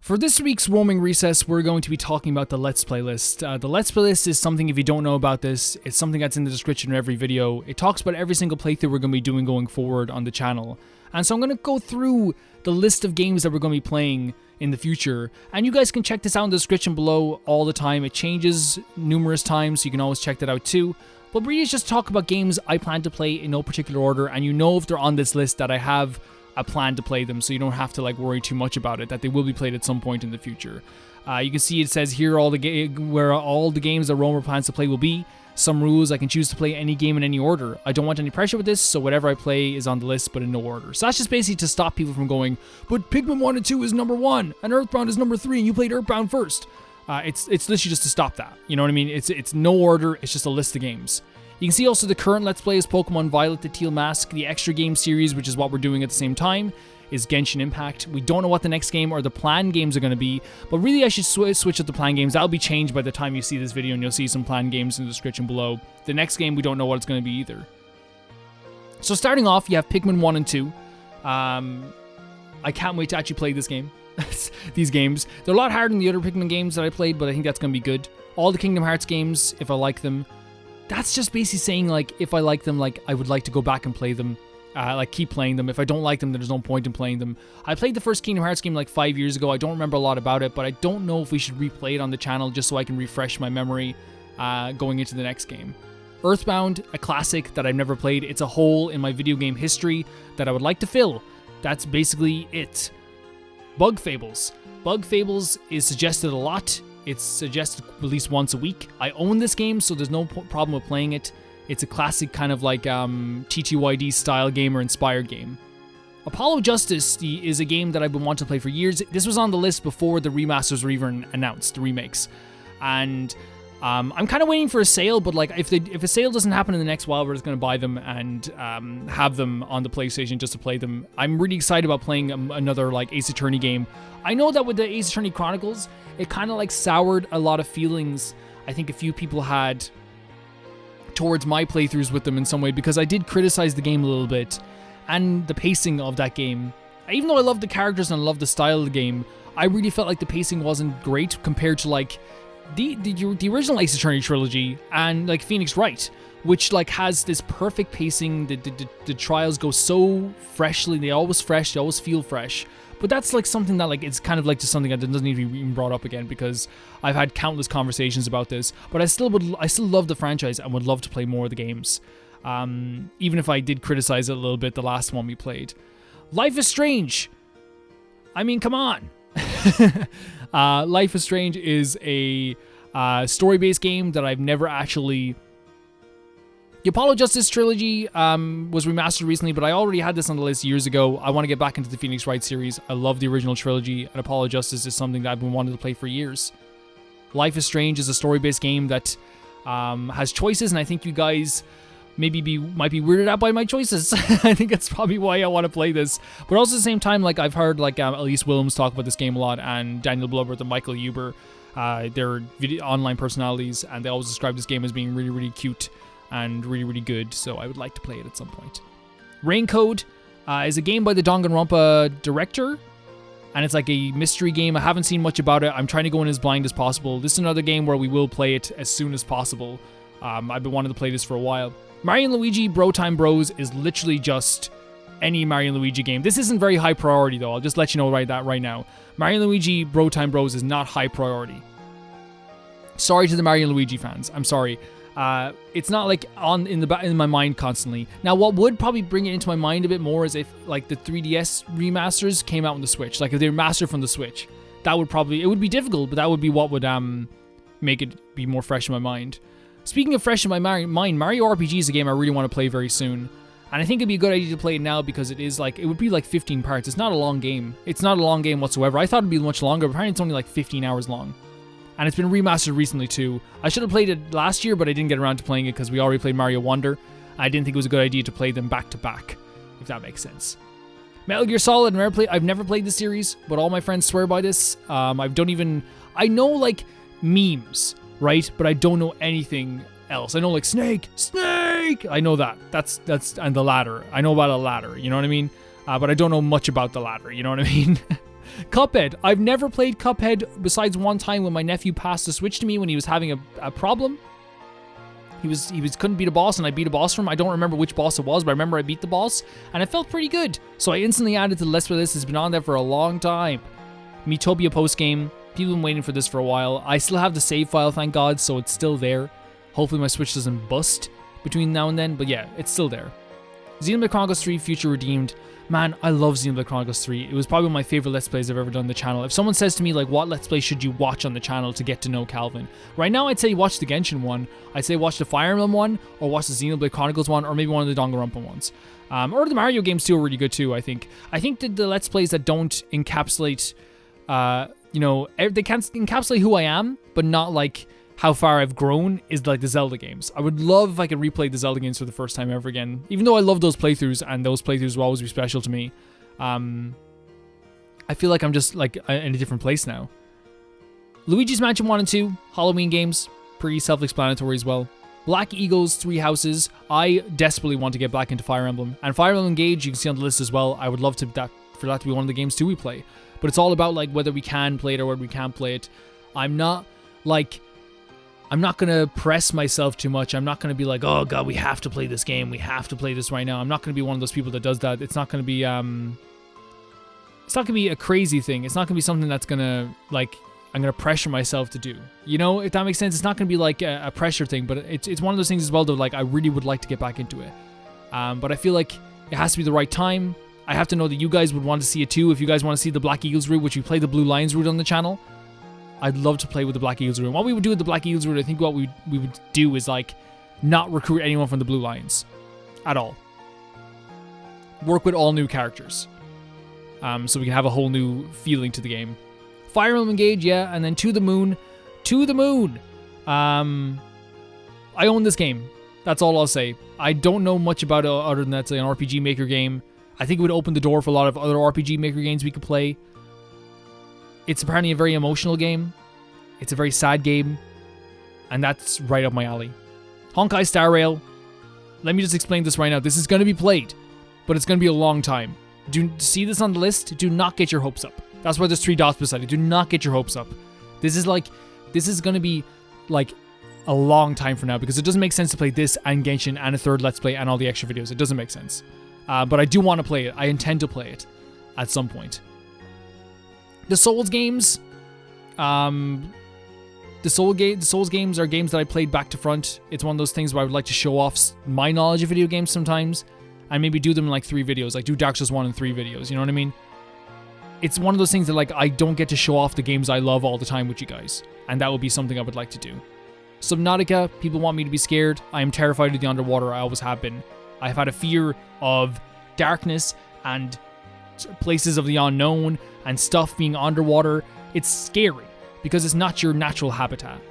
For this week's Roaming Recess, we're going to be talking about the Let's Play list. The Let's Play list is something, if you don't know about this, it's something that's in the description of every video. It talks about every single playthrough we're going to be doing going forward on the channel. And so I'm going to go through the list of games that we're going to be playing in the future. And you guys can check this out in the description below all the time. It changes numerous times, so you can always check that out too. But really, it's just talk about games I plan to play in no particular order, and you know if they're on this list that I have a plan to play them, so you don't have to worry too much about it, that they will be played at some point in the future. You can see it says here where all the games that Roamer plans to play will be. Some rules: I can choose to play any game in any order. I don't want any pressure with this, so whatever I play is on the list, but in no order. So that's just basically to stop people from going, but Pikmin 1 and 2 is number 1, and Earthbound is number 3, and you played Earthbound first. It's literally just to stop that. You know what I mean? It's no order, it's just a list of games. You can see also the current Let's Play is Pokemon Violet the Teal Mask. The extra game series, which is what we're doing at the same time, is Genshin Impact. We don't know what the next game or the planned games are going to be, but really I should switch up the planned games. That'll be changed by the time you see this video, and you'll see some planned games in the description below. The next game, we don't know what it's going to be either. So starting off, you have Pikmin 1 and 2. I can't wait to actually play this game. These games. They're a lot harder than the other Pikmin games that I played, but I think that's going to be good. All the Kingdom Hearts games, if I like them. That's just basically saying, if I like them, I would like to go back and play them. Keep playing them. If I don't like them, then there's no point in playing them. I played the first Kingdom Hearts game 5 years ago. I don't remember a lot about it, but I don't know if we should replay it on the channel just so I can refresh my memory going into the next game. Earthbound, a classic that I've never played. It's a hole in my video game history that I would like to fill. That's basically it. Bug Fables. Bug Fables is suggested a lot. It's suggested at least once a week. I own this game, so there's no problem with playing it. It's a classic kind of TTYD style game or inspired game. Apollo Justice is a game that I've been wanting to play for years. This was on the list before the remasters were even announced, the remakes. And I'm kind of waiting for a sale, but if a sale doesn't happen in the next while, we're just going to buy them and have them on the PlayStation just to play them. I'm really excited about playing another Ace Attorney game. I know that with the Ace Attorney Chronicles, it kind of soured a lot of feelings I think a few people had towards my playthroughs with them in some way, because I did criticize the game a little bit and the pacing of that game. Even though I love the characters and I love the style of the game, I really felt like the pacing wasn't great compared to the original Ace Attorney trilogy and Phoenix Wright, which has this perfect pacing. The trials go so freshly. They always fresh. They always feel fresh. But that's something that it's kind of just something that doesn't need to be even brought up again, because I've had countless conversations about this. But I still love the franchise and would love to play more of the games. Even if I did criticize it a little bit, the last one we played. Life is Strange. I mean, come on. Life is Strange is a story-based game that I've never actually... The Apollo Justice trilogy was remastered recently, but I already had this on the list years ago. I want to get back into the Phoenix Wright series. I love the original trilogy, and Apollo Justice is something that I've been wanting to play for years. Life is Strange is a story-based game that has choices, and I think you guys might be weirded out by my choices. I think that's probably why I want to play this. But also at the same time, I've heard Elise Willems talk about this game a lot, and Daniel Blubert and Michael Huber, they're online personalities, and they always describe this game as being really, really cute and really, really good, so I would like to play it at some point. Raincode is a game by the Danganronpa director, and it's a mystery game. I haven't seen much about it. I'm trying to go in as blind as possible. This is another game where we will play it as soon as possible. I've been wanting to play this for a while. Mario & Luigi Bro Time Bros is literally just any Mario & Luigi game. This isn't very high priority, though. I'll just let you know right now. Mario & Luigi Bro Time Bros is not high priority. Sorry to the Mario & Luigi fans. I'm sorry. It's not in my mind constantly. Now, what would probably bring it into my mind a bit more is if the 3DS remasters came out on the Switch. If they remastered from the Switch, it would be difficult, but that would be what would make it be more fresh in my mind. Speaking of fresh in my mind, Mario RPG is a game I really want to play very soon, and I think it'd be a good idea to play it now because it is it would be 15 parts. It's not a long game. It's not a long game whatsoever. I thought it'd be much longer, but apparently it's only 15 hours long. And it's been remastered recently too. I should have played it last year, but I didn't get around to playing it because we already played Mario Wonder. I didn't think it was a good idea to play them back to back, if that makes sense. Metal Gear Solid, I've never played the series, but all my friends swear by this. I know memes, right? But I don't know anything else. I know Snake! I know that. That's and the ladder. I know about a ladder, you know what I mean? But I don't know much about the ladder, you know what I mean? Cuphead. I've never played Cuphead besides one time when my nephew passed the Switch to me when he was having a problem. He couldn't beat a boss, and I beat a boss for him. I don't remember which boss it was, but I remember I beat the boss, and it felt pretty good. So I instantly added to the Let's Play list. It's been on there for a long time. Miitopia post-game. People have been waiting for this for a while. I still have the save file, thank God, so it's still there. Hopefully my Switch doesn't bust between now and then, but yeah, it's still there. Xenoblade Chronicles 3 Future Redeemed. Man, I love Xenoblade Chronicles 3. It was probably one of my favorite Let's Plays I've ever done on the channel. If someone says to me, like, what Let's Play should you watch on the channel to get to know Calvin? Right now, I'd say watch the Genshin one. I'd say watch the Fire Emblem one, or watch the Xenoblade Chronicles one, or maybe one of the Danganronpa ones. Or the Mario games too are really good too, I think. I think that the Let's Plays that don't encapsulate, they can't encapsulate who I am, but not, like, how far I've grown is like the Zelda games. I would love if I could replay the Zelda games for the first time ever again. Even though I love those playthroughs, and those playthroughs will always be special to me. I feel like I'm just like in a different place now. Luigi's Mansion 1 and 2, Halloween games, pretty self-explanatory as well. Black Eagles, Three Houses. I desperately want to get back into Fire Emblem. And Fire Emblem Engage, you can see on the list as well. I would love for that to be one of the games too we play. But it's all about like whether we can play it or whether we can't play it. I'm not going to press myself too much. I'm not going to be like, oh god, we have to play this game. We have to play this right now. I'm not going to be one of those people that does that. It's not going to be a crazy thing. It's not going to be something that's going to, like, I'm going to pressure myself to do. You know, if that makes sense. It's not going to be like a pressure thing, but it's one of those things as well, though, like, I really would like to get back into it. But I feel like it has to be the right time. I have to know that you guys would want to see it too. If you guys want to see the Black Eagles route, which we play the Blue Lions route on the channel, I'd love to play with the Black Eagles route. What we would do with the Black Eagles route, I think what we would do is, like, not recruit anyone from the Blue Lions at all. Work with all new characters. So we can have a whole new feeling to the game. Fire Emblem Engage, yeah, and then To the Moon. To the Moon! I own this game. That's all I'll say. I don't know much about it other than that's an RPG Maker game. I think it would open the door for a lot of other RPG Maker games we could play. It's apparently a very emotional game. It's a very sad game. And that's right up my alley. Honkai Star Rail. Let me just explain this right now. This is going to be played, but it's going to be a long time. Do see this on the list? Do not get your hopes up. That's why there's 3 dots beside it. Do not get your hopes up. This is going to be like a long time from now, because it doesn't make sense to play this and Genshin and a third Let's Play and all the extra videos. It doesn't make sense. But I do want to play it. I intend to play it at some point. The Souls games, the Souls games are games that I played back to front. It's one of those things where I would like to show off my knowledge of video games sometimes, and maybe do them in like 3 videos, like do Dark Souls 1 in 3 videos, you know what I mean? It's one of those things that, like, I don't get to show off the games I love all the time with you guys, and that would be something I would like to do. Subnautica, people want me to be scared. I am terrified of the underwater, I always have been. I've had a fear of darkness and places of the unknown and stuff being underwater. It's scary because it's not your natural habitat.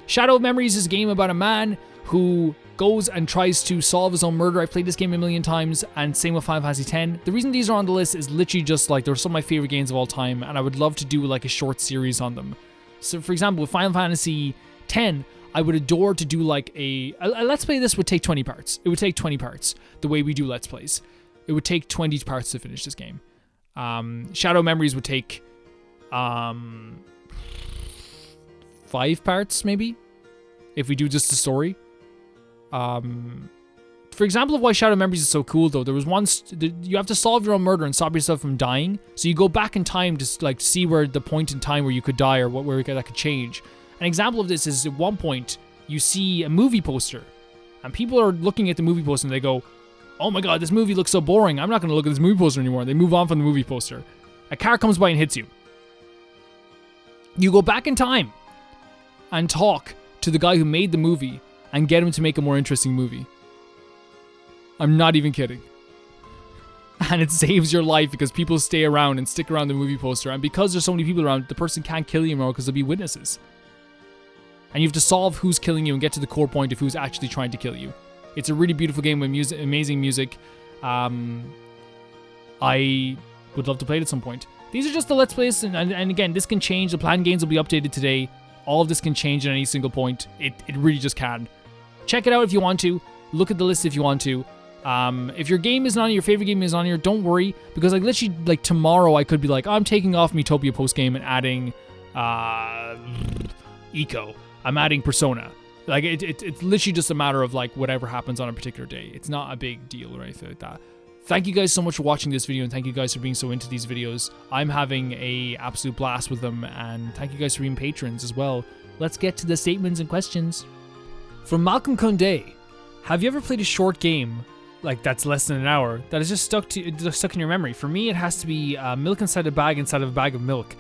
Shadow of Memories is a game about a man who goes and tries to solve his own murder. I've played this game a million times, and same with Final Fantasy X. The reason these are on the list is literally just like they're some of my favorite games of all time, and I would love to do like a short series on them. So for example, with Final Fantasy X, I would adore to do like a Let's Play. This would take 20 parts. It would take 20 parts the way we do Let's Plays. It would take 20 parts to finish this game. Shadow Memories would take 5 parts maybe, if we do just the story. For example of why Shadow Memories is so cool though, there was once you have to solve your own murder and stop yourself from dying. So you go back in time to like see where the point in time where you could die or where that could change. An example of this is at one point you see a movie poster, and people are looking at the movie poster and they go, "Oh my god, this movie looks so boring. I'm not going to look at this movie poster anymore." They move on from the movie poster. A car comes by and hits you. You go back in time and talk to the guy who made the movie and get him to make a more interesting movie. I'm not even kidding. And it saves your life because people stay around and stick around the movie poster. And because there's so many people around, the person can't kill you anymore because there'll be witnesses. And you have to solve who's killing you and get to the core point of who's actually trying to kill you. It's a really beautiful game with music, amazing music. I would love to play it at some point. These are just the Let's Plays, and again, this can change. The planned games will be updated today. All of this can change at any single point. It really just can. Check it out if you want to. Look at the list if you want to. If your game isn't on here, your favorite game is on here, don't worry, because like literally like tomorrow I could be like, oh, I'm taking off Miitopia post game and adding Eco. I'm adding Persona. Like it's literally just a matter of like whatever happens on a particular day. It's not a big deal or anything like that. Thank you guys so much for watching this video, and thank you guys for being so into these videos. I'm having a absolute blast with them, and thank you guys for being patrons as well. Let's get to the statements and questions. From Malcolm Conde, have you ever played a short game like that's less than an hour that is just stuck in your memory? For me, it has to be milk inside a bag of milk.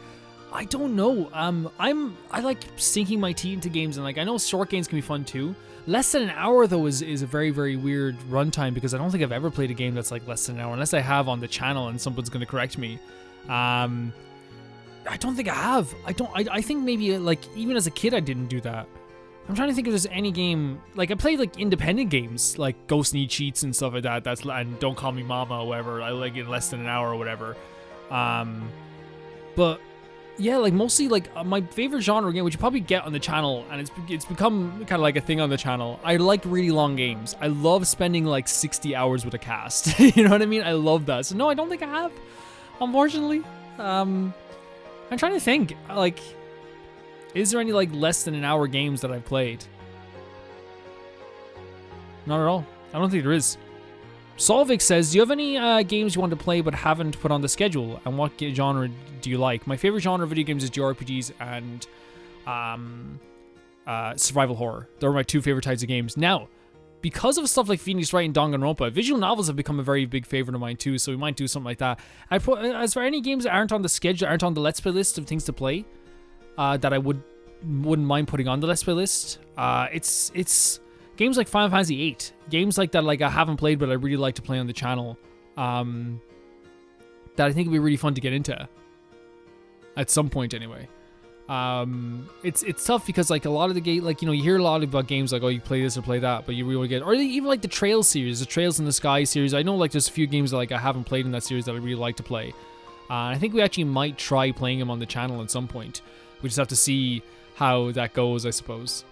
I don't know. I like sinking my teeth into games, and like I know short games can be fun too. Less than an hour though is a very, very weird runtime, because I don't think I've ever played a game that's like less than an hour, unless I have on the channel and someone's gonna correct me. I don't think I have. I think maybe like even as a kid I didn't do that. I'm trying to think if there's any game, like I played like independent games like Ghost Need Cheats and stuff like that. And Don't Call Me Mama or whatever. I like in less than an hour or whatever. But yeah, like mostly like my favorite genre game, which you probably get on the channel, and it's become kind of like a thing on the channel. I like really long games. I love spending like 60 hours with a cast. You know what I mean? I love that. So no, I don't think I have, unfortunately. I'm trying to think, like, is there any like less than an hour games that I've played? Not at all. I don't think there is. Solvik says, do you have any games you want to play but haven't put on the schedule? And what genre do you like? My favorite genre of video games is JRPGs and survival horror. They're my two favorite types of games. Now, because of stuff like Phoenix Wright and Danganronpa, visual novels have become a very big favorite of mine too, so we might do something like that. As for any games that aren't on the schedule, aren't on the Let's Play list of things to play, that I wouldn't mind putting on the Let's Play list, it's games like Final Fantasy VIII, games like that, like I haven't played but I really like to play on the channel, that I think would be really fun to get into at some point anyway. It's tough because like a lot of the game, like, you know, you hear a lot about games like, oh, you play this or play that, but you really get, or even like the Trails series, the Trails in the Sky series. I know like there's a few games that like I haven't played in that series that I really like to play. I think we actually might try playing them on the channel at some point. We just have to see how that goes, I suppose.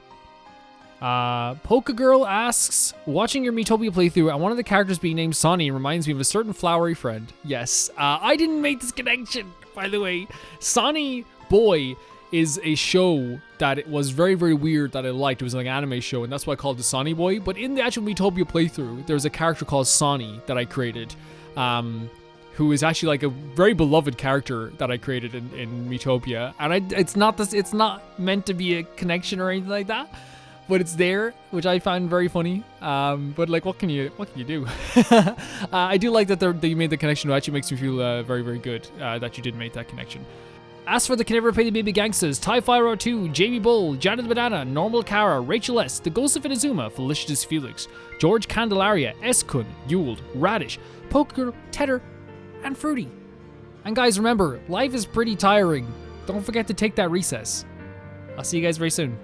Polka Girl asks, watching your Miitopia playthrough and one of the characters being named Sonny reminds me of a certain flowery friend. Yes, I didn't make this connection, by the way. Sonny Boy is a show that it was very, very weird that I liked. It was like an anime show, and that's why I called it Sonny Boy. But in the actual Miitopia playthrough, there's a character called Sonny that I created, who is actually like a very beloved character that I created in Miitopia. And it's not meant to be a connection or anything like that, but it's there, which I find very funny. But like, what can you do? I do like that you made the connection. It actually makes me feel very, very good that you did make that connection. As for the Can Never Pay the Baby Gangsters, Ty Fire 2, Jamie Bull, Janet Banana, Normal Kara, Rachel S, The Ghost of Inazuma, Felicitas Felix, George Candelaria, S-Kun, Yuled, Radish, Poker, Tedder, and Fruity. And guys, remember, life is pretty tiring. Don't forget to take that recess. I'll see you guys very soon.